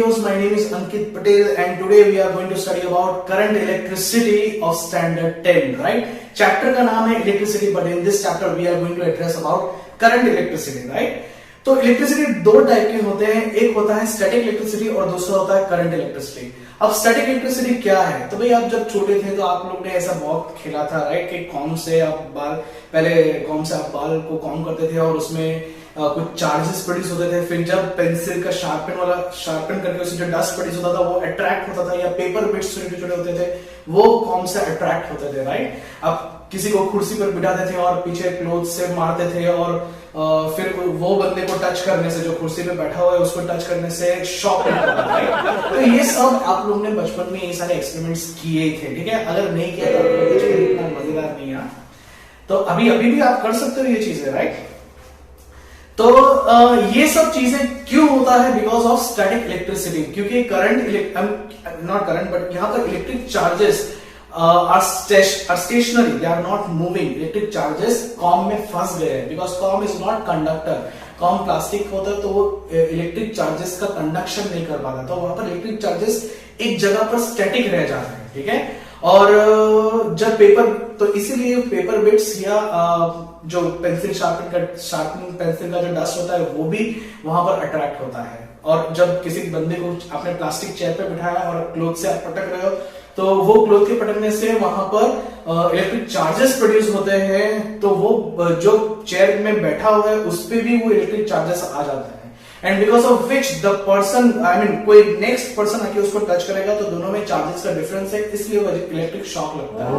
videos. My name is Ankit Patel and today we are going to study about current electricity of standard 10, right? Chapter का नाम है electricity, but in this chapter we are going to address about current electricity, right? तो electricity दो type के होते हैं, एक होता है स्टैटिक इलेक्ट्रिसिटी और दूसरा होता है करंट इलेक्ट्रिसिटी। अब स्टैटिक इलेक्ट्रिसिटी क्या है? तो भाई आप जब छोटे थे तो आप लोग ने ऐसा बहुत खेला था, राइट, कि कॉम से आप बाल को कॉम करते थे और उसमें कुछ चार्जेस प्रोड्यूस होते थे। फिर जब पेंसिल का शार्पन करके उससे जो डस्ट प्रोड्यूस होता था वो अट्रैक्ट होता था, या पेपर बिट्स छोटे छोटे होते थे वो कॉम से अट्रैक्ट होते थे, राइट। अब किसी को कुर्सी पर बिठाते थे और पीछे क्लोथ से मारते थे और फिर वो बंदे को टच करने से, जो कुर्सी पे बैठा हुआ है उसको टच करने से शॉक मिलता था, राइट। तो ये सब आप लोगों ने बचपन में ये सारे एक्सपेरिमेंट्स किए थे, ठीक है। अगर नहीं किया तो इतना मजेदार नहीं है, तो अभी भी आप कर सकते हो ये चीजें, राइट। तो ये सब चीजें क्यों होता है? बिकॉज ऑफ स्टैटिक इलेक्ट्रिसिटी, क्योंकि यहाँ पर electric charges are stationary, they are not moving. Electric charges com में फंस गए हैं, because com is not conductor. Com plastic होता है तो वो इलेक्ट्रिक चार्जेस का कंडक्शन नहीं कर पाता, तो वहां पर इलेक्ट्रिक चार्जेस एक जगह पर स्टैटिक रह जाते हैं, ठीक है। और जब तो इसीलिए पेपर बिट्स या जो पेंसिल शार्पनिंग पेंसिल का जो डस्ट होता है वो भी वहां पर अट्रैक्ट होता है। और जब किसी बंदे को आपने प्लास्टिक चेयर पे बिठाया और क्लोथ से आप पटक रहे हो तो वो क्लोथ के पटकने से वहां पर इलेक्ट्रिक चार्जेस प्रोड्यूस होते हैं, तो वो जो चेयर में बैठा हुआ है उस पे भी वो इलेक्ट्रिक चार्जेस आ जाते हैं। And because of which the person कोई नेक्स्ट पर्सन आके उसको टच करेगा तो दोनों में चार्जेस का डिफरेंस है, इसलिए वो इलेक्ट्रिक शॉक लगता है,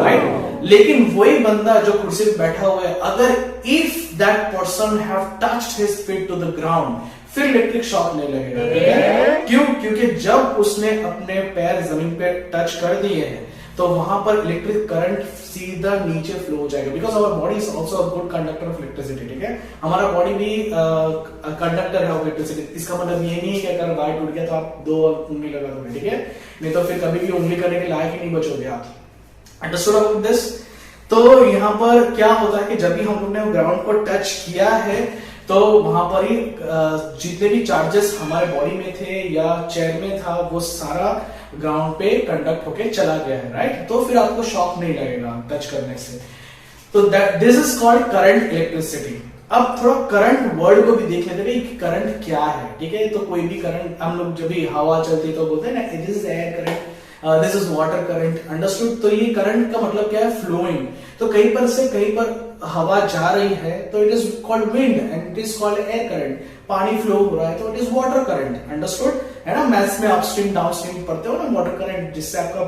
राइट। लेकिन वही बंदा जो कुर्सी पे बैठा हुआ है, अगर if that person have touched his feet to the ground, फिर इलेक्ट्रिक शॉक नहीं लगेगा, ठीक है। क्यों? क्योंकि जब उसने अपने पैर जमीन पे टच कर दिए हैं तो वहां पर इलेक्ट्रिक करंट सीधा नीचे फ्लो हो जाएगा। Because our body is also a good conductor of electricity, ठीक है। हमारा बॉडी भी कंडक्टर है ऑफ इलेक्ट्रिसिटी। इसका मतलब ये नहीं है कि अगर वायर टूट गया तो आप दो उंगली लगा दोगे, ठीक है, नहीं तो फिर कभी भी उंगली करने के लायक ही नहीं बचोगे आप। Understood about this? तो यहाँ पर क्या होता है कि जब भी हम लोग ने ग्राउंड को टच किया है तो वहां पर ही जितने भी चार्जेस हमारे बॉडी में थे या चेयर में था वो सारा ग्राउंड पे कंडक्ट होके चला गया है, राइट। तो फिर आपको शॉक नहीं लगेगा टच करने से। तो this is called current electricity. अब थोड़ा करंट वर्ड को भी देख लेते हैं कि करंट क्या है, ठीक है। तो कोई भी करंट, हम लोग जब भी हवा चलती तो बोलते हैं ना, it is air current, this is water current, understood. तो ये करंट का मतलब क्या है? फ्लोइंग। तो कहीं पर से कहीं पर हवा जा रही है तो it is called wind and it is called air current. पानी फ्लो हो रहा है तो it is water current, understood है ना। मैथ्स में अपस्ट्रीम डाउनस्ट्रीम पढ़ते हो ना, वाटर करंट, जिससे आपका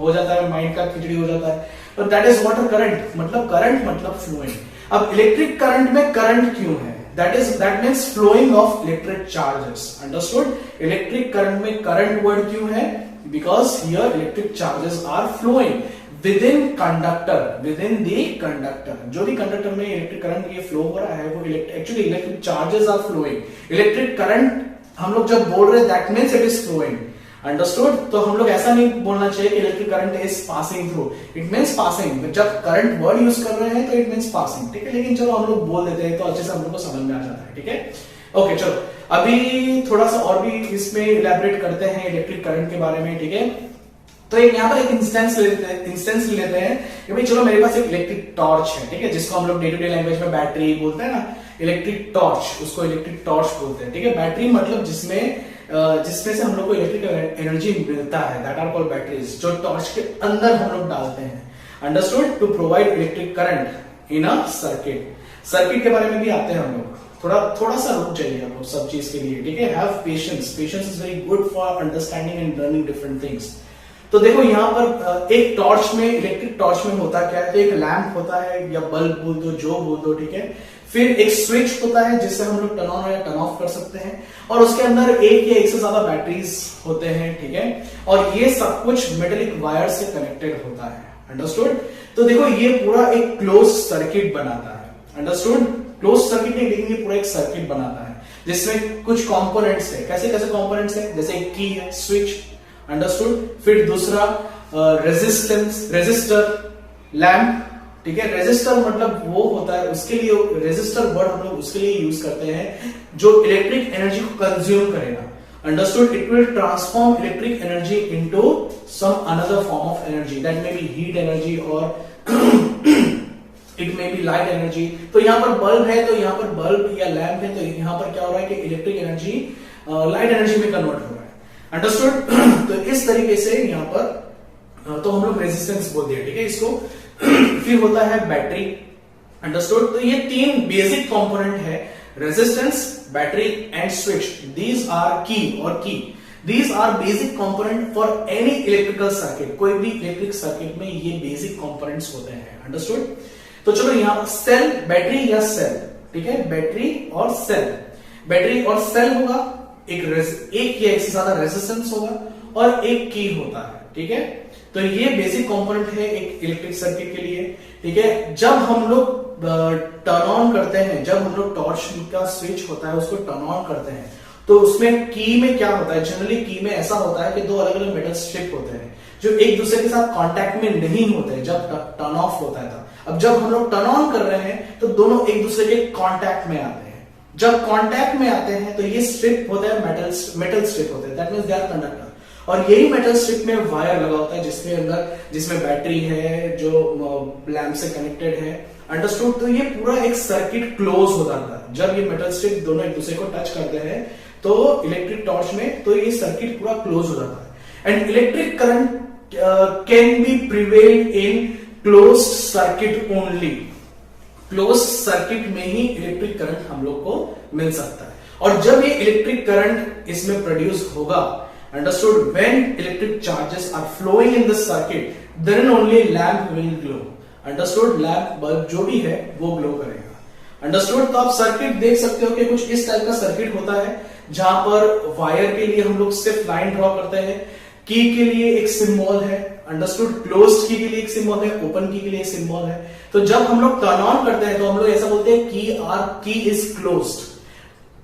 हो जाता है माइंड का खिचड़ी हो जाता है, तो दैट इज वाटर करंट मतलब फ्लोइंग। अब इलेक्ट्रिक करंट में करंट क्यों है? that means flowing of electric charges, understood? Electric current में करंट वर्ड क्यों है? Because here electric charges are flowing within the conductor। जो भी कंडक्टर में इलेक्ट्रिक करंट ये फ्लो हो रहा है वो actually electric charges are flowing. Electric current हम लोग जब बोल रहे हैं that means it is flowing, understood. तो हम लोग ऐसा नहीं बोलना चाहिए कि electric current is passing through, it means passing. जब करंट वर्ड यूज कर रहे हैं तो इट मीन्स पासिंग, ठीक है। लेकिन चलो हम लोग बोल देते हैं तो अच्छे से हम लोग को समझ में आ जाता है, ठीक है। ओके, चलो अभी थोड़ा सा और भी इसमें इलैबोरेट करते हैं इलेक्ट्रिक करंट के बारे में, ठीक है। तो यहाँ पर एक इंस्टेंस ले लेते हैं कि भाई चलो मेरे पास एक इलेक्ट्रिक टॉर्च है, ठीक है, जिसको हम लोग डे टू डे लैंग्वेज में बैटरी बोलते हैं ना, इलेक्ट्रिक टॉर्च, उसको इलेक्ट्रिक टॉर्च बोलते हैं, ठीक है। बैटरी मतलब जिसमें से हम लोग को इलेक्ट्रिक एनर्जी मिलता है, दैट आर कॉल्ड बैटरीज, जो टॉर्च के अंदर हम लोग डालते हैं, understood, to provide electric current in a circuit के बारे में भी आते हैं हम लोग। थोड़ा सा रुक जाइए आप लोग सब चीज के लिए, ठीक है। Have patience is very good for understanding and learning different things. तो देखो यहाँ पर एक टॉर्च में, इलेक्ट्रिक टॉर्च में होता क्या है? तो एक लैंप होता है या बल्ब बोल दो, जो बोल दो, ठीक है। फिर एक स्विच होता है जिससे हम लोग टर्न ऑन या टर्न ऑफ कर सकते हैं, और उसके अंदर एक या एक से ज्यादा बैटरीज होते हैं, ठीक है। और ये सब कुछ मेटेलिक वायर से कनेक्टेड होता है, अंडरस्टूड। तो देखो ये पूरा एक क्लोज सर्किट बनाता है, अंडरस्टूड। क्लोज सर्किट नहीं, लेकिन ये पूरा एक सर्किट बनाता है जिसमें कुछ कंपोनेंट्स है। कैसे कंपोनेंट्स है? जैसे एक की है, स्विच, अंडरस्टूड। फिर दूसरा रेजिस्टर, लैंप, ठीक है। रेजिस्टर मतलब वो होता है, उसके लिए रेजिस्टर वर्ड हम लोग उसके लिए यूज करते हैं जो इलेक्ट्रिक एनर्जी को कंज्यूम करेगा, Understood? It will transform electric energy into some another form of energy. That may be heat energy or it may be light energy. तो यहाँ पर बल्ब है, तो यहाँ पर बल्ब या लैंप है, तो यहाँ पर क्या हो रहा है कि इलेक्ट्रिक एनर्जी लाइट एनर्जी में कन्वर्ट हो रहा है. अंडरस्टूड? तो इस तरीके से यहाँ पर तो हम लोग रेजिस्टेंस बोल दिया, ठीक है इसको. फिर होता है बैटरी. अंडरस्टूड? तो ये तीन बेसिक कंपोनेंट है, resistance, battery and switch. These are key और की. These are basic component for any electrical circuit. कोई भी इलेक्ट्रिक सर्किट में ये बेसिक कंपोनेंट्स होते हैं. अंडरस्टूड? तो चलो यहाँ सेल, बैटरी या सेल, ठीक है, बैटरी और सेल. बैटरी और सेल होगा, एक या एक से ज्यादा रेजिस्टेंस होगा और एक की होता है, ठीक है. तो ये बेसिक कंपोनेंट है एक इलेक्ट्रिक सर्किट के लिए, ठीक है. जब हम लोग टर्न ऑन करते हैं, जब हम लोग टॉर्च का स्विच होता है उसको टर्न ऑन करते हैं, तो उसमें की में क्या होता है, जनरली की में ऐसा होता है कि दो अलग अलग मेटल स्ट्रिप होते हैं जो एक दूसरे के साथ कांटेक्ट में नहीं होते जब टर्न ऑफ होता है. अब जब हम लोग टर्न ऑन कर रहे हैं तो दोनों एक दूसरे के कांटेक्ट में आते हैं. जब कांटेक्ट में आते हैं तो ये स्ट्रिप होता है, मेटल स्ट्रिप होते हैं, that means they are conductor. और यही मेटल स्ट्रिप में वायर लगा होता है जिसमें बैटरी है जो लैंप से कनेक्टेड है. अंडरस्टूड? तो ये पूरा एक सर्किट क्लोज हो जाता है जब ये मेटल स्ट्रिप दोनों एक दूसरे को टच करते हैं. तो इलेक्ट्रिक टॉर्च में तो ये सर्किट पूरा क्लोज हो जाता है. And electric current can B prevail in closed circuit only. Close circuit में ही इलेक्ट्रिक करंट हम लोग को मिल सकता है. और जब ये इलेक्ट्रिक करंट इसमें प्रोड्यूस होगा, understood, when electric charges are flowing in this circuit, then only lamp will glow. Understood? Lamp bulb जो भी है वो ग्लो करेगा. अंडरस्टूड? तो आप सर्किट देख सकते हो कि कुछ इस टाइप का सर्किट होता है जहां पर वायर के लिए हम लोग सिर्फ लाइन ड्रॉ करते हैं, की के लिए एक सिंबल है. अंडरस्टूड? क्लोज्ड की के लिए एक सिंबल है, ओपन की के लिए एक सिंबल है. तो जब हम लोग टर्न ऑन करते हैं तो हम लोग ऐसा बोलते हैं की इज क्लोज्ड.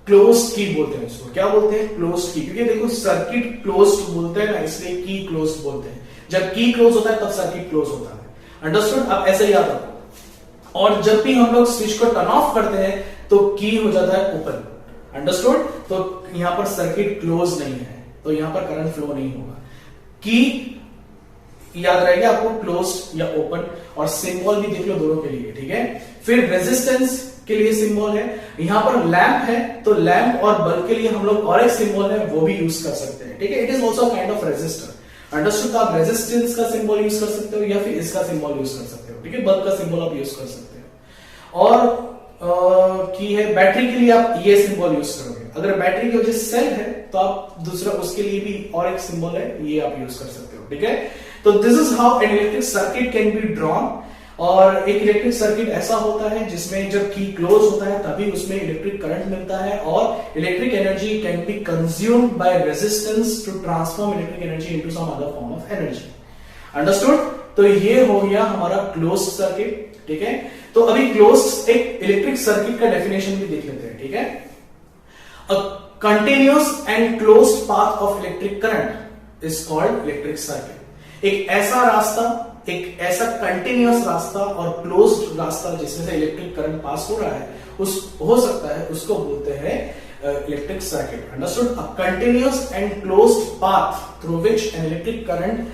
क्लोज्ड की बोलते हैं उसको. क्या बोलते हैं? क्लोज्ड की. क्योंकि देखो सर्किट क्लोज्ड बोलते हैं ना, इसलिए की क्लोज्ड बोलते हैं. जब की क्लोज होता है तब सर्किट क्लोज होता है. अंडरस्टूड? अब ऐसे याद रखो. और जब भी हम लोग स्विच को टर्न ऑफ करते हैं तो की हो जाता है ओपन. अंडरस्टूड? तो यहां पर सर्किट क्लोज नहीं है, तो यहां पर करंट फ्लो नहीं होगा. की याद रहेगा आपको, क्लोज्ड या ओपन. और सिंबल भी देख लो दोनों के लिए, ठीक है. फिर रेजिस्टेंस के लिए सिंबल है. यहां पर लैंप है तो लैंप और बल्ब के लिए हम लोग और एक सिंबल है वो भी यूज कर सकते हैं, ठीक है. It is also kind of resistor. Understood? तो आप रेजिस्टेंस का सिंबल यूज कर सकते हो या फिर इसका सिंबल यूज कर सकते हो, ठीक है. बल्ब का सिंबल आप यूज कर सकते हो. और की है बैटरी के लिए आप ये सिंबल यूज करोगे. अगर बैटरी की वजह से सेल है तो आप दूसरा उसके लिए भी और एक सिंबल है ये आप यूज कर सकते हो, ठीक है. तो this is how an electric circuit can be drawn. और एक इलेक्ट्रिक सर्किट ऐसा होता है जिसमें जब की क्लोज होता है तभी उसमें इलेक्ट्रिक करंट मिलता है और electric energy can be consumed by resistance to transform electric energy into some other form of energy. Understood? तो ये हो गया हमारा क्लोज्ड सर्किट, ठीक है. तो अभी क्लोज्ड एक इलेक्ट्रिक सर्किट का डेफिनेशन भी देख लेते हैं, ठीक है. A continuous and closed path of electric current is called electric circuit. एक ऐसा रास्ता, एक ऐसा कंटिन्यूअस रास्ता और क्लोज्ड रास्ता जिसमें से इलेक्ट्रिक करंट पास हो रहा है उस हो सकता है, उसको बोलते हैं electric circuit. Understood? A continuous and closed path through which an electric current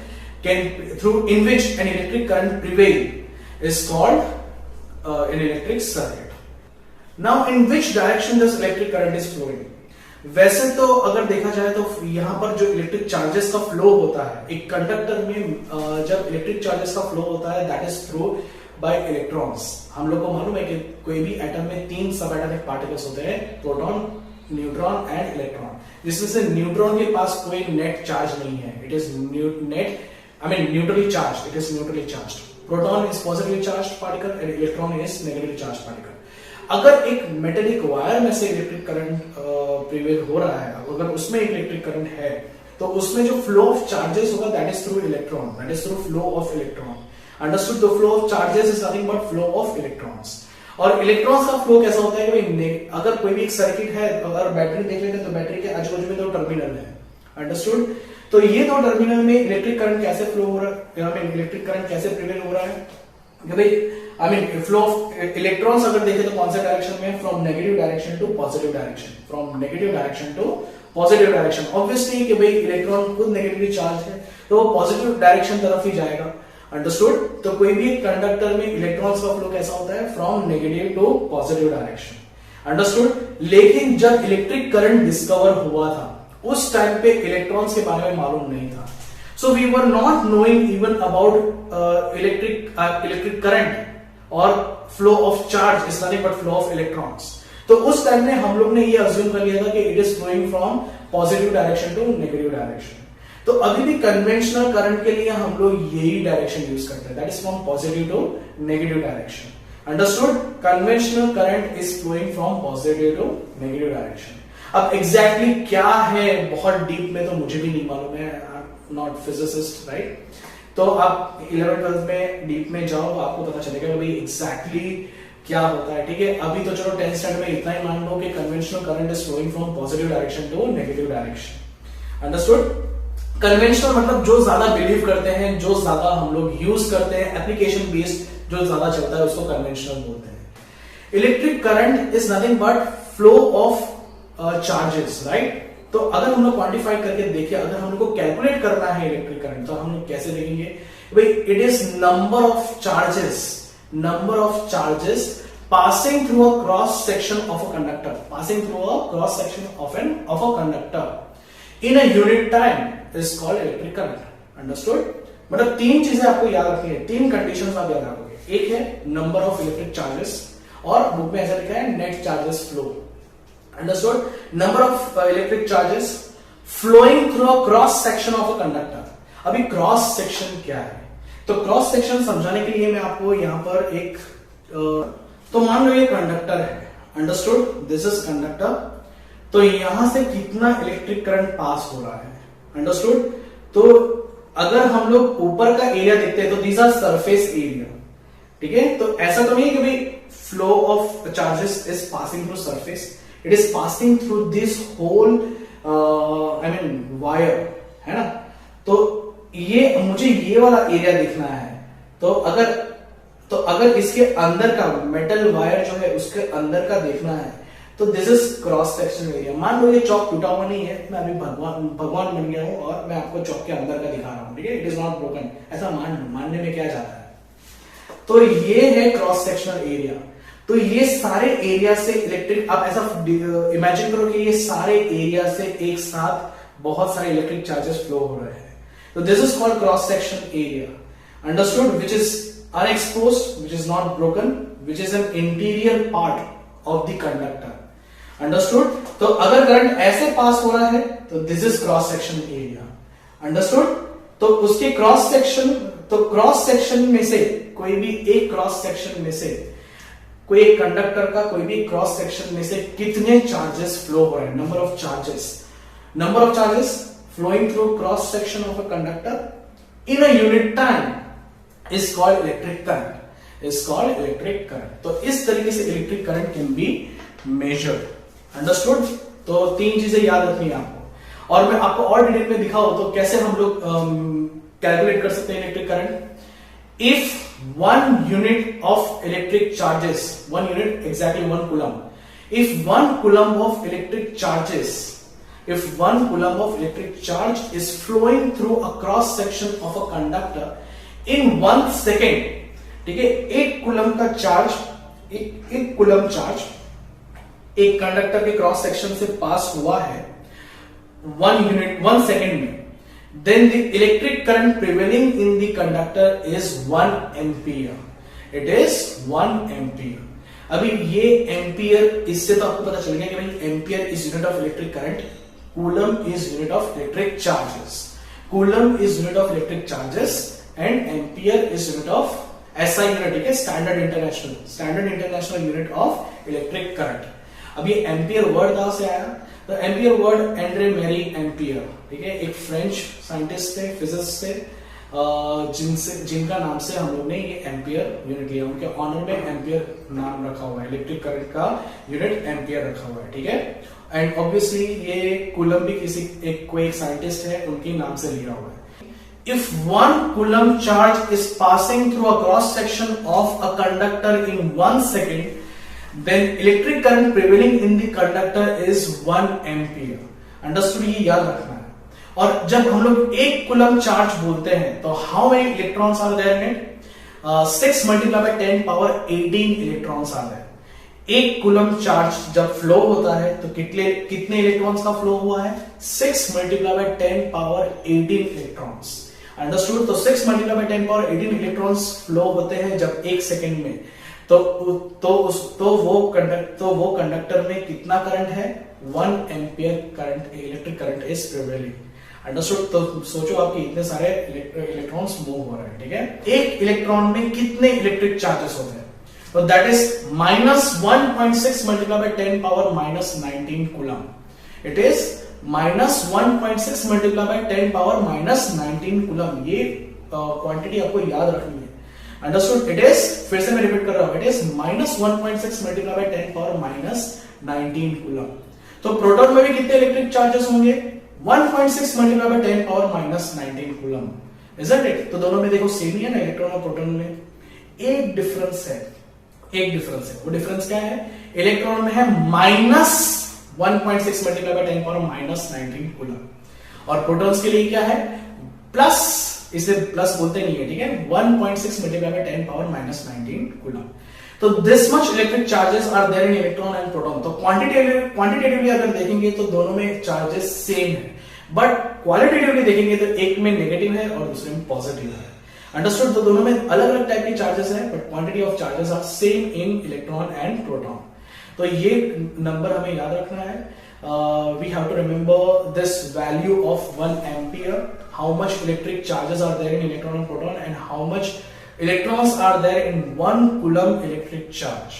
in which an electric current prevail is called an electric circuit. Now in which direction this electric current is flowing? वैसे तो अगर देखा जाए तो यहां पर जो electric charges का फ्लो होता है एक कंडक्टर में, जब इलेक्ट्रिक चार्जेस का फ्लो होता है that is through bye electrons. हम लोग को मालूम है कि कोई भी एटम में 3 सब एटॉमिक पार्टिकल्स होते हैं, प्रोटॉन, न्यूट्रॉन एंड इलेक्ट्रॉन. जिसमें से न्यूट्रॉन के पास कोई नेट चार्ज नहीं है. It is neutrally charged. It is neutrally charged. Proton is positively charged particle and electron is negatively charged particle. अगर एक मेटेलिक वायर में से इलेक्ट्रिक करंट प्रिवेल हो रहा है, अगर उसमें इलेक्ट्रिक करंट है तो उसमें जो फ्लो ऑफ चार्जेस होगा that is through electron, that is through flow of electron. Understood? The flow of charges is nothing but flow of electrons. और इलेक्ट्रॉन्स का फ्लो कैसा होता है कि अगर कोई भी एक सर्किट है, अगर बैटरी देख लेते हैं तो बैटरी के आजू बाजू में 2 टर्मिनल है. अंडरस्टूड? तो ये 2 टर्मिनल में इलेक्ट्रिक करंट कैसे फ्लो हो रहा है, इलेक्ट्रिक करंट कैसे प्रिवेल हो रहा है. फ्लो ऑफ इलेक्ट्रॉन्स अगर देखें तो कौन से डायरेक्शन में, from negative direction to positive direction, from negative direction to positive direction. Obviously कि भाई इलेक्ट्रॉन खुद नेगेटिवली चार्ज है तो वो पॉजिटिव डायरेक्शन तरफ ही जाएगा। अंडरस्टूड? तो कोई भी कंडक्टर में इलेक्ट्रॉन्स का फ्लो कैसा होता है? From negative to positive direction. Understood? लेकिन जब इलेक्ट्रिक करंट डिस्कवर हुआ था उस टाइम पे इलेक्ट्रॉन्स के बारे में मालूम नहीं था। So we were not knowing even about electric current और flow of charge is nothing but flow of electrons. तो उस टाइम में हम लोग ने ये अज्यूम कर लिया था कि it is flowing from positive direction to negative direction. तो अभी भी कन्वेंशनल करंट के लिए हम लोग यही डायरेक्शन यूज करते हैं, that is from positive to negative direction. Understood? Conventional current is flowing from positive to negative direction. अब एग्जैक्टली क्या है बहुत डीप में तो मुझे भी नहीं मालूम है, I am not physicist, right? तो आप 11th-12th में डीप में जाओ तो आपको पता चलेगा कि भाई एग्जैक्टली क्या होता है। ठीक है, अभी तो चलो 10th स्टैंडर्ड में इतना ही मान लो कि conventional current is flowing from positive direction to negative direction. Understood? Conventional मतलब जो ज्यादा बिलीव करते हैं, जो ज्यादा हम लोग यूज करते हैं, एप्लीकेशन बेस्ड जो ज्यादा चलता है उसको कन्वेंशनल बोलते हैं। Electric current is nothing but flow of charges, right? तो अगर हम लोग क्वांटिफाई करके देखें, अगर हम लोग को कैलकुलेट करना है इलेक्ट्रिक करंट तो हम लोग कैसे देखेंगे? भाई it is number of charges passing through a cross section of a conductor, passing through a cross section of a conductor in a unit time is called electric current. Understood? मतलब तीन चीजें आपको याद रखनी है, तीन कंडीशंस आप याद रखोगे। एक है नंबर ऑफ इलेक्ट्रिक चार्जेस और बुक में ऐसा लिखा है net charges flow. Understood? Number of electric charges flowing through a cross section of a conductor. अभी क्रॉस सेक्शन क्या है? तो क्रॉस सेक्शन समझाने के लिए मैं आपको यहां पर एक तो मान लो ये कंडक्टर है। अंडरस्टूड? This is conductor. तो यहां से कितना इलेक्ट्रिक करंट पास हो रहा है? अंडरस्टूड? तो अगर हम लोग ऊपर का एरिया देखते हैं तो दीज आर सरफेस एरिया। ठीक है, तो ऐसा तो नहीं कि भाई flow of charges is passing through surface, it is passing through this whole I mean wire, है ना? तो ये मुझे ये वाला एरिया देखना है। तो अगर इसके अंदर का मेटल वायर जो है उसके अंदर का देखना है तो this is cross section area. मान लो ये चौक टूटा हुआ नहीं है, मैं अभी भगवान बन गया हूं और मैं आपको चौक के अंदर का दिखा रहा हूं। ठीक है, इट इज नॉट ब्रोकन, ऐसा मानने में क्या जाता है? तो ये है क्रॉस सेक्शनल एरिया। तो ये सारे एरिया से इलेक्ट्रिक, आप ऐसा इमेजिन करो कि ये सारे एरिया से एक साथ बहुत सारे इलेक्ट्रिक चार्जेस फ्लो हो रहे हैं। तो this is called cross section area. Understood? Which is unexposed, which is not broken, which is an interior part of the conductor. Understood? तो अगर करंट ऐसे पास हो रहा है तो this is cross section area. Understood? तो उसके क्रॉस सेक्शन में से कोई भी एक क्रॉस सेक्शन में से कोई एक कंडक्टर का कोई भी क्रॉस सेक्शन में से कितने चार्जेस फ्लो हो रहे हैं? Number of charges flowing through cross section of a conductor in a unit time is called electric current. तो इस तरीके से electric current can be measured. Understood? तो तीन चीजें याद रखनी है आपको, और मैं आपको और डिटेल में दिखाऊं तो कैसे हम लोग कैलकुलेट कर सकते हैं electric current. If 1 unit of electric charges, 1 unit exactly 1 coulomb, if 1 coulomb of electric charge is flowing through a cross section of a conductor in 1 second, ठीक है, एक कूलम चार्ज एक कंडक्टर के क्रॉस सेक्शन से पास हुआ है 1 second में, then the electric current prevailing in the conductor is 1 ampere. It is 1 ampere. अभी ये एम्पियर, इससे तो आपको पता चल गया कि भाई ampere is unit of electric current, coulomb is unit of electric charges, and ampere is unit of SI unit, ठीक है, standard international unit of electric current. अब ये एम्पियर वर्ड कहां से आया? तो ampere word Andre Marie Ampere, ठीक है, एक फ्रेंच साइंटिस्ट थे, फिजिसिस्ट थे, जिनका नाम से हम लोग ने ये एम्पियर यूनिट लिया, उनके ऑनर में एम्पियर नाम रखा हुआ है, इलेक्ट्रिक करंट का यूनिट एम्पियर रखा हुआ है, ठीक है। एंड ऑब्वियसली ये कूलम भी कोई एक साइंटिस्ट है, उनके नाम से लिया हुआ है। If 1 coulomb charge is passing through a cross section of a conductor in 1 second, then electric current prevailing in the conductor is 1 ampere. Understood, ये याद रखना है। और जब हम लोग 1 कूलम चार्ज बोलते हैं तो how many electrons are there in it? 6 multiply by 10 power 18 electrons आ रहे हैं। 1 कूलम चार्ज जब फ्लो होता है तो कितने इलेक्ट्रॉन्स का फ्लो हुआ है? 6 multiply by 10 power 18 electrons. Understood? तो 6 multiply by 10 power 18 electrons flow होते हैं जब 1 सेकेंड में, तो वो कंडक्टर में कितना करंट है? 1 ampere current, electric current is prevailing. Understood? तो सोचो आपके इतने सारे इलेक्ट्रॉन्स मूव हो रहे हैं, ठीक है? एक इलेक्ट्रॉन में कितने इलेक्ट्रिक चार्जेस होते हैं? तो that is -1.6 multiply by 10 power -19 coulomb. It is -1.6 multiply by 10 power -19 coulomb. ये क्वांटिटी आपको याद रखनी है। अंडरस्टूड? इट इज, फिर से मैं रिपीट कर रहा हूं, it is -1.6 multiply by 10 power -19 coulomb. तो प्रोटॉन में भी कितने इलेक्ट्रिक चार्जेस होंगे? 1.6 multiply by 10 power -19 coulomb. Isn't it? तो दोनों में देखो सेम ही है ना, इलेक्ट्रॉन और प्रोटॉन में। एक डिफरेंस है, वो डिफरेंस क्या है? इलेक्ट्रॉन में है -1.6 मल्टीप्लाई बाय 10 पावर -19 कूलम, और प्रोटॉन्स के लिए क्या है? प्लस, इसे प्लस बोलते नहीं है, ठीक है? 1.6 मल्टीप्लाई बाय 10 पावर -19 कूलम। तो this much electric charges are there in electron and proton. तो क्वांटिटेटिवली अगर देखेंगे तो दोनों में चार्जेस सेम है, बट क्वालिटेटिवली देखेंगे तो एक में नेगेटिव है और दूसरे में पॉजिटिव है। अंडरस्टूड? तो दोनों में अलग अलग टाइप के चार्जेस है, but quantity of charges are same in electron and proton. तो ये नंबर हमें याद रखना है। We have to remember this value of 1 ampere, how much electric charges are there in electron and proton, and how much electrons are there in 1 coulomb electric charge.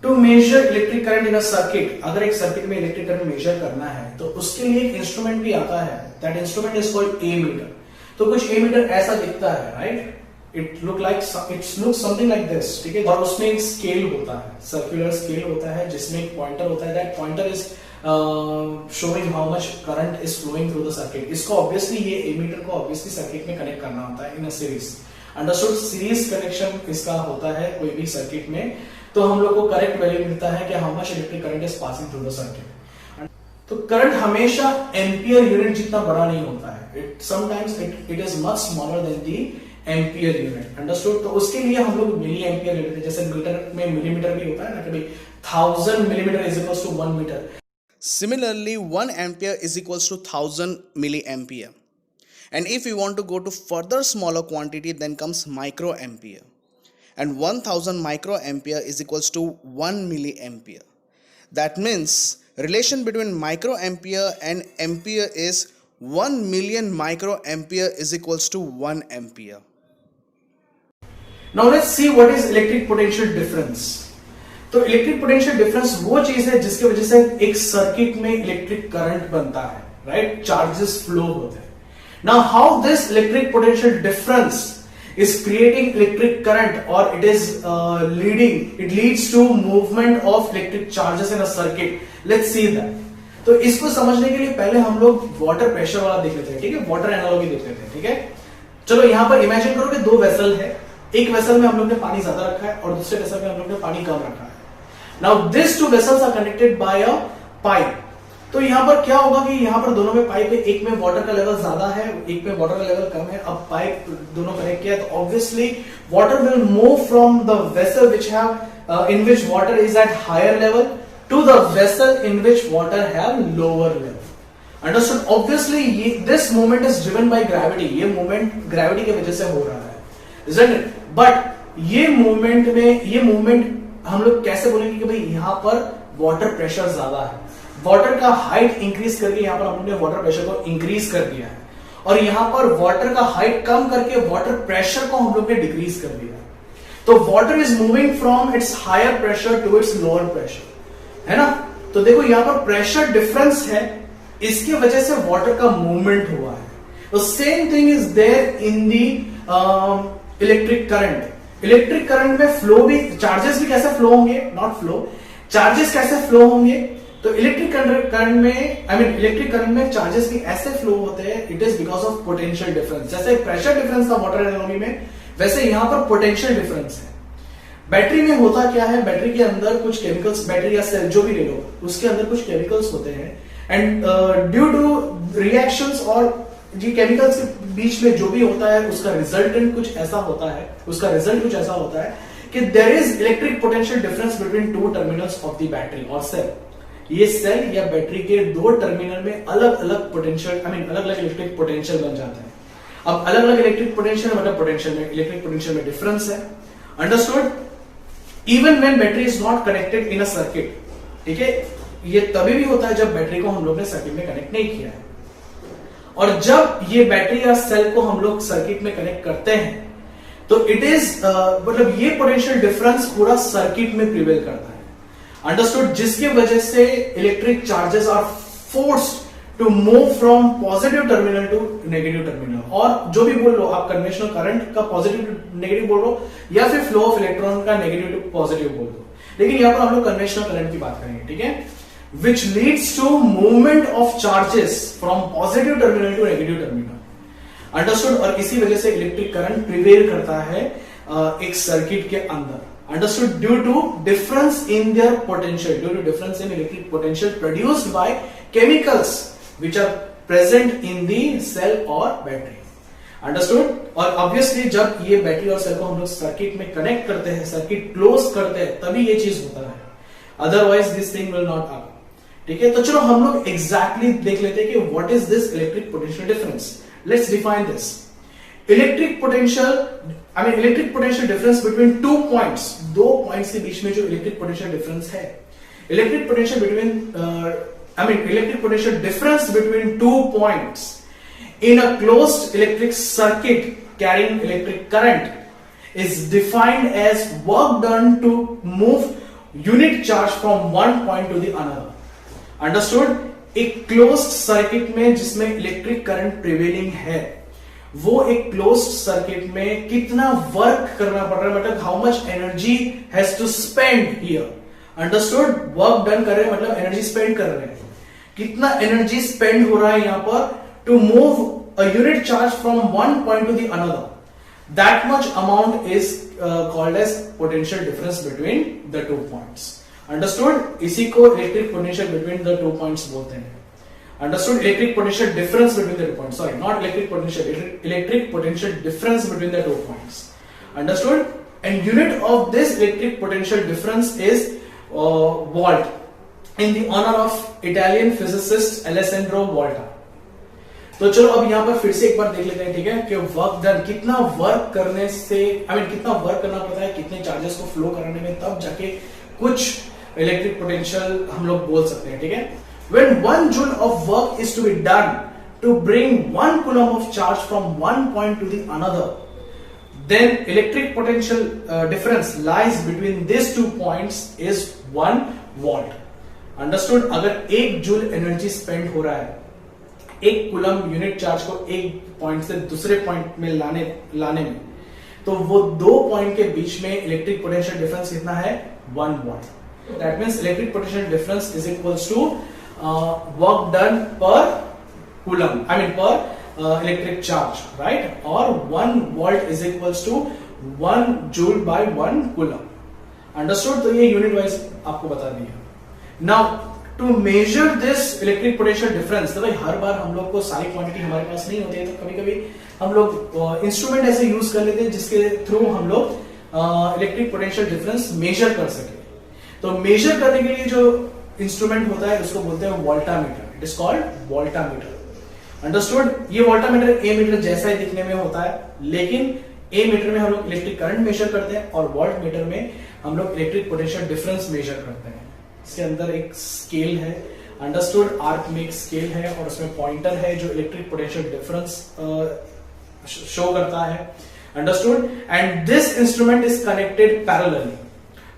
To measure electric current in a circuit, अगर एक circuit में electric current measure करना है तो उसके लिए एक instrument भी आता है, that instrument is called ammeter. तो कुछ एमीटर ऐसा दिखता है, right? It looks something like this, ठीक है? और उसमें एक स्केल होता है, सर्कुलर स्केल होता है, जिसमें एक पॉइंटर होता है, that pointer is showing how much current is flowing through the circuit. इसको ऑब्वियसली, ये एमीटर को ऑब्वियसली सर्किट में कनेक्ट करना होता है in a series. Understood? Series connection इसका होता है कोई भी सर्किट में, तो हम लोग को करेक्ट वैल्यू मिलता है कि how much electric current is passing through the circuit. तो करंट हमेशा एम्पियर यूनिट जितना बड़ा नहीं होता है, sometimes it is much smaller than the ampere unit. Understood? तो उसके लिए हम लोग मिली एम्पियर लेते हैं, जैसे मीटर में मिलीमीटर भी होता है ना, कभी 1000 millimetre is equals to 1 metre. Similarly, 1 ampere is equals to 1000 milliampere. And if you want to go to further smaller quantity, then comes microampere. And 1000 microampere is equals to 1 milliampere. That means relation between microampere and ampere is 1 million microampere is equals to 1 ampere. Now let's see what is electric potential difference. तो electric potential difference वो चीज है जिसकी वजह से एक circuit में electric current बनता है, राइट? चार्जेस फ्लो होते हैं। Now how this electric potential difference is creating electric current, or it is it leads to movement of electric charges in a circuit. Let's see that. तो इसको समझने के लिए पहले हम लोग वाटर प्रेशर वाला देख लेते हैं, ठीक है? वाटर एनालॉजी देख लेते हैं, ठीक है? चलो यहाँ पर इमेजिन करो कि 2 वेसल है, एक वेसल में हम लोग ने पानी ज्यादा रखा है और दूसरे वेसल में हम लोग ने पानी कम रखा है। Now these 2 vessels are connected by a pipe. तो यहां पर क्या होगा कि यहां पर दोनों में पाइप है, एक में वाटर का लेवल ज्यादा है, एक में वाटर का लेवल कम है। अब पाइप दोनों कनेक्ट किया तो obviously water will move from the vessel which have in which water is at higher level to the vessel in which water have lower level. Understood? Obviously this movement is driven by gravity. ये movement gravity की वजह से हो रहा है, isn't it? But ये movement हम लोग कैसे बोलेंगे कि भाई यहां पर वाटर प्रेशर ज्यादा है, वाटर का हाइट इंक्रीज करके यहां पर हमने वाटर प्रेशर को इंक्रीज कर दिया है, और यहां पर वाटर का हाइट कम करके वाटर प्रेशर को हम लोग ने डिक्रीज कर दिया है। तो water is moving from its higher pressure to its lower pressure, है ना? तो देखो यहां पर प्रेशर डिफरेंस है, इसकी वजह से वाटर का मूवमेंट हुआ है। तो same thing is there in the electric current. Electric current में फ्लो भी, चार्जेस भी कैसे फ्लो होंगे, नॉट फ्लो, चार्जेस कैसे फ्लो होंगे? तो इलेक्ट्रिक करंट में चार्जेस भी ऐसे फ्लो होते हैं, it is because of potential difference. जैसे प्रेशर डिफरेंस था वाटर एनालॉजी में, वैसे यहां पर पोटेंशियल डिफरेंस है। बैटरी में होता क्या है, बैटरी के अंदर कुछ केमिकल्स, बैटरी या सेल जो भी ले लो, उसके अंदर कुछ केमिकल्स होते हैं एंड ड्यू टू रिएक्शंस और ये केमिकल्स के बीच में जो भी होता है उसका रिजल्टेंट कुछ ऐसा होता है, उसका रिजल्ट कुछ ऐसा होता है कि there is electric potential difference between two terminals of the battery और सेल। ये सेल या बैटरी के दो टर्मिनल में अलग अलग पोटेंशियल अलग अलग इलेक्ट्रिक पोटेंशियल बन जाते हैं। अब अलग अलग इलेक्ट्रिक पोटेंशियल मतलब पोटेंशियल में इलेक्ट्रिक पोटेंशियल में डिफरेंस है। Understood? Even when battery is not connected in a circuit, ठीक है, ये तभी भी होता है जब बैटरी को हम लोग ने सर्किट में कनेक्ट नहीं किया है। और जब ये बैटरी या सेल को हम लोग सर्किट में कनेक्ट करते हैं तो इट इज मतलब ये पोटेंशियल डिफरेंस पूरा सर्किट में प्रिवेल करता है। अंडरस्टूड? जिसके वजह से electric charges are forced to move from positive terminal to negative terminal. और जो भी बोल लो आप, कन्वेंशनल करंट का पॉजिटिव टू नेगेटिव बोल लो या फिर फ्लो ऑफ इलेक्ट्रॉन का नेगेटिव टू पॉजिटिव बोल दो, लेकिन यहां पर हम लोग कन्वेंशनल करंट की बात करेंगे, ठीक है, which leads to movement of charges from positive terminal to negative terminal. Understood? और इसी वजह से इलेक्ट्रिक करंट प्रिवेल करता है एक सर्किट के अंदर। Understood? Due to difference in their potential, due to difference in electric potential produced by chemicals which are present in the cell or battery. Understood? और obviously जब ये बैटरी और cell को हम लोग सर्किट में कनेक्ट करते हैं, सर्किट क्लोज करते हैं, तभी ये चीज होता है, otherwise this thing will not happen. ठीक है, तो चलो हम लोग एग्जैक्टली देख लेते हैं कि what is this electric potential difference. Let's define this electric potential difference between two points. दो पॉइंट्स के बीच में जो इलेक्ट्रिक पोटेंशियल डिफरेंस है, electric potential difference between two points in a closed electric circuit carrying electric current is defined as work done to move unit charge from one point to the another. Understood? एक closed circuit में जिसमें electric current prevailing है, वो एक closed circuit में कितना work करना पड़ रहा है, मतलब how much energy has to spend here. Understood? Work done कर रहे हैं मतलब energy spend कर रहे हैं, कितना energy spend हो रहा है यहाँ पर to move a unit charge from one point to the another. That much amount is called as potential difference between the two points. Understood? इसी को electric potential between the two points बोलते हैं. Understood? Electric potential difference between the two points. Sorry, not electric potential. Electric potential difference between the two points. Understood? And unit of this electric potential difference is volt, in the honor of Italian physicist Alessandro Volta. तो चलो अब यहां पर फिर से एक बार देख लेते हैं, ठीक है, कि वर्क डन, कितना वर्क करने से कितना वर्क करना पड़ता है, कितने चार्जेस को फ्लो कराने में, तब जाके कुछ इलेक्ट्रिक पोटेंशियल हम लोग बोल सकते हैं, ठीक है। When 1 joule of work is to be done to bring 1 coulomb of charge from one point to the another, then electric potential difference lies between this two points is 1 volt. Understood? अगर 1 joule energy spend हो रहा है, 1 coulomb unit charge को एक point से दूसरे point में लाने में, तो वो दो पॉइंट के बीच में इलेक्ट्रिक पोटेंशियल डिफरेंस कितना है? 1 volt. That means electric potential difference is equals to work done per coulomb, per electric charge, right? और 1 volt is equals to 1 joule by 1 coulomb. Understood? तो ये यूनिट वाइज आपको बता दिया। Now to measure this electric potential difference, तो भाई हर बार हम लोग को सारी क्वांटिटी हमारे पास नहीं होती है, तो कभी कभी हम लोग इंस्ट्रूमेंट ऐसे यूज कर लेते हैं जिसके थ्रू हम लोग इलेक्ट्रिक पोटेंशियल डिफरेंस मेजर कर सके। तो मेजर करने के लिए जो इंस्ट्रूमेंट होता है उसको बोलते हैं voltameter. It is called voltameter. Understood? ये वोल्टामीटर ए मीटर जैसा ही दिखने में होता है, लेकिन ए मीटर में हम लोग इलेक्ट्रिक करंट मेजर करते हैं और वोल्ट मीटर में हम लोग इलेक्ट्रिक पोटेंशियल डिफरेंस मेजर करते हैं। इसके अंदर एक स्केल है, अंडरस्टूड? आर्क में एक स्केल है और उसमें पॉइंटर है जो इलेक्ट्रिक पोटेंशियल डिफरेंस शो करता है। Understood? And this instrument is connected parallelly.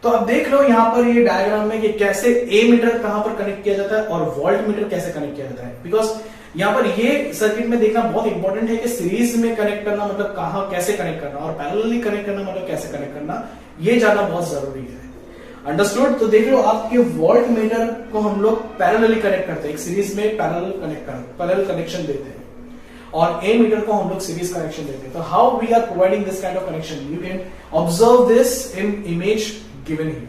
तो अब देख लो यहां पर ये डायग्राम में कि कैसे ए मीटर कहां पर कनेक्ट किया जाता है और वोल्ट मीटर कैसे कनेक्ट किया जाता है। बिकॉज यहां पर ये सर्किट में देखना बहुत इंपॉर्टेंट है कि सीरीज में कनेक्ट करना मतलब कहां कैसे कनेक्ट करना, और पैरेलली कनेक्ट करना मतलब कैसे कनेक्ट करना, ये जानना बहुत जरूरी है। अंडरस्टूड? तो देख लो आपके वोल्ट मीटर को हम लोग पैरेलली कनेक्ट करते हैं, एक सीरीज में पैरेलल कनेक्शन देते हैं, और ए मीटर को हम लोग सीरीज कनेक्शन देते हैं। तो how we are providing this kind of connection, you can observe this in image given here,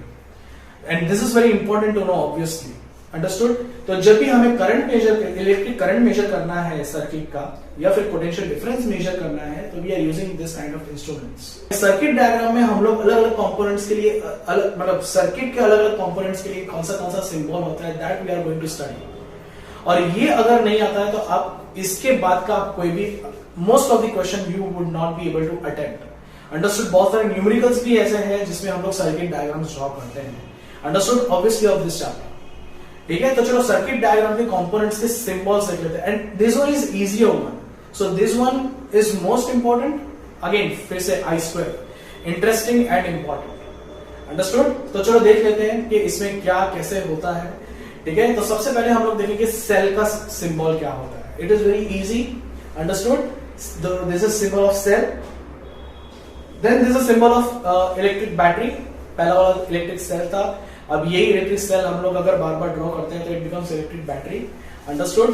and this is very important to know obviously. Understood. तो जब भी हमें current measure, electric current measure करना है circuit का, या फिर potential difference measure करना है, तो we are using this kind of instruments. Circuit diagram में हम लोग अलग अलग कंपोनेंट्स के लिए अलग, मतलब सर्किट के अलग अलग कंपोनेंट्स के लिए कौन सा सिंबल होता है, that we are going to study. और ये अगर नहीं आता है तो आप इसके बाद का कोई भी most of the question you would not be able to attempt. Understood. बहुत सारे न्यूमेरिकल्स भी ऐसे हैं जिसमें हम लोग सर्किट डायग्राम्स ड्रॉ करते हैं। Understood obviously of this chapter. ठीक है, तो चलो सर्किट डायग्राम के कंपोनेंट्स के सिंबल्स देख लेते हैं। And this one is easier one, so this one is most important. Again फिर से I square, interesting and important. Understood. तो चलो देख लेते हैं कि इसमें क्या कैसे होता है। ठीक है, तो सबसे पहले हम लोग देखेंगे सेल का सिंबल क्या होता है। It is very easy. Understood. This is symbol of cell, then this is symbol of electric battery. पहला वाला इलेक्ट्रिक सेल था, अब यही इलेक्ट्रिक सेल हम लोग अगर बार बार ड्रॉ करते हैं तो it becomes electric battery. Understood.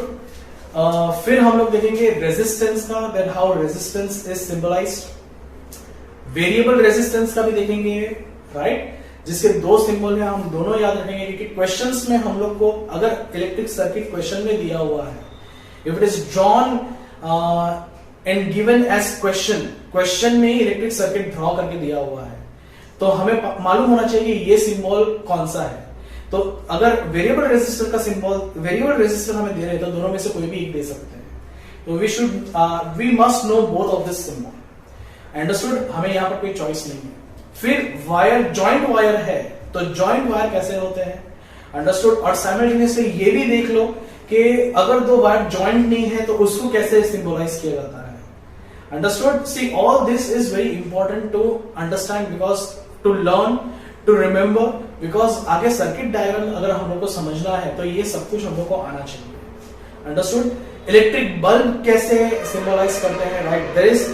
फिर हम लोग देखेंगे रेजिस्टेंस का, then how resistance is symbolised. Variable resistance का भी देखेंगे, राइट, जिसके दो सिंबल है, हम दोनों याद रखेंगे क्योंकि क्वेश्चंस में हम लोग को अगर इलेक्ट्रिक सर्किट क्वेश्चन में दिया हुआ है, if it is drawn and given as question में ही इलेक्ट्रिक सर्किट ड्रॉ करके दिया हुआ है, तो हमें मालूम होना चाहिए ये सिंबल कौन सा है। तो अगर वेरिएबल रेजिस्टर का सिंबल, वेरिएबल रेजिस्टर हमें दे रहे हैं तो दोनों में से कोई भी एक दे सकते हैं। तो we must know both of this symbol. Understood. हमें यहाँ पर कोई चॉइस नहीं है। फिर वायर, जॉइंट वायर है, तो जॉइंट वायर कैसे होते हैं। अंडरस्टूड। और साइमल्टेनियसली ये भी देख लो कि अगर दो वायर जॉइंट नहीं है तो उसको कैसे सिंबलाइज किया जाता है। Understood. See all this is very important to understand, because to learn, to remember, because आगे सर्किट डायग्राम अगर हम लोग को समझना है तो ये सब कुछ हम लोग को आना चाहिए। अंडरस्टूड। इलेक्ट्रिक बल्ब कैसे सिंबलाइज करते हैं, right, there is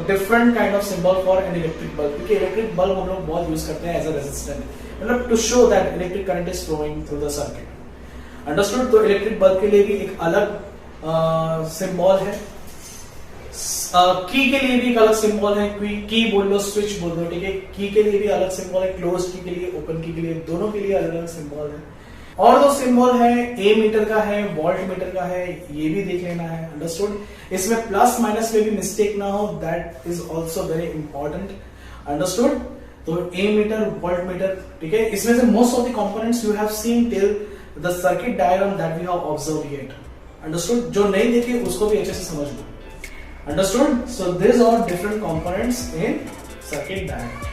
different kind of symbol for an electric bulb, क्योंकि इलेक्ट्रिक बल्ब हम लोग बहुत यूज करते हैं एज अ रेजिस्टेंट, मतलब to show that electric current is flowing through the circuit. Understood. तो इलेक्ट्रिक बल्ब के लिए भी एक अलग सिंबल है। की के लिए भी एक अलग सिंबल है, की बोल लो, स्विच बोल दो, ठीक है। की के लिए भी अलग सिंबल है, क्लोज की के लिए, ओपन की के लिए, दोनों के लिए अलग अलग सिंबल है। और दो सिंबल है, ए मीटर का है, वोल्ट मीटर का है, ये भी देख लेना है। अंडरस्टूड। इसमें प्लस माइनस में भी मिस्टेक ना हो, that is also very important. Understood. तो ए मीटर, वोल्ट मीटर, ठीक है। इसमें से most of the components you have seen till the circuit diagram that we have observe yet. Understood. जो नहीं देखे उसको भी अच्छे से समझ लो। Understood? So these are different components in circuit diagram.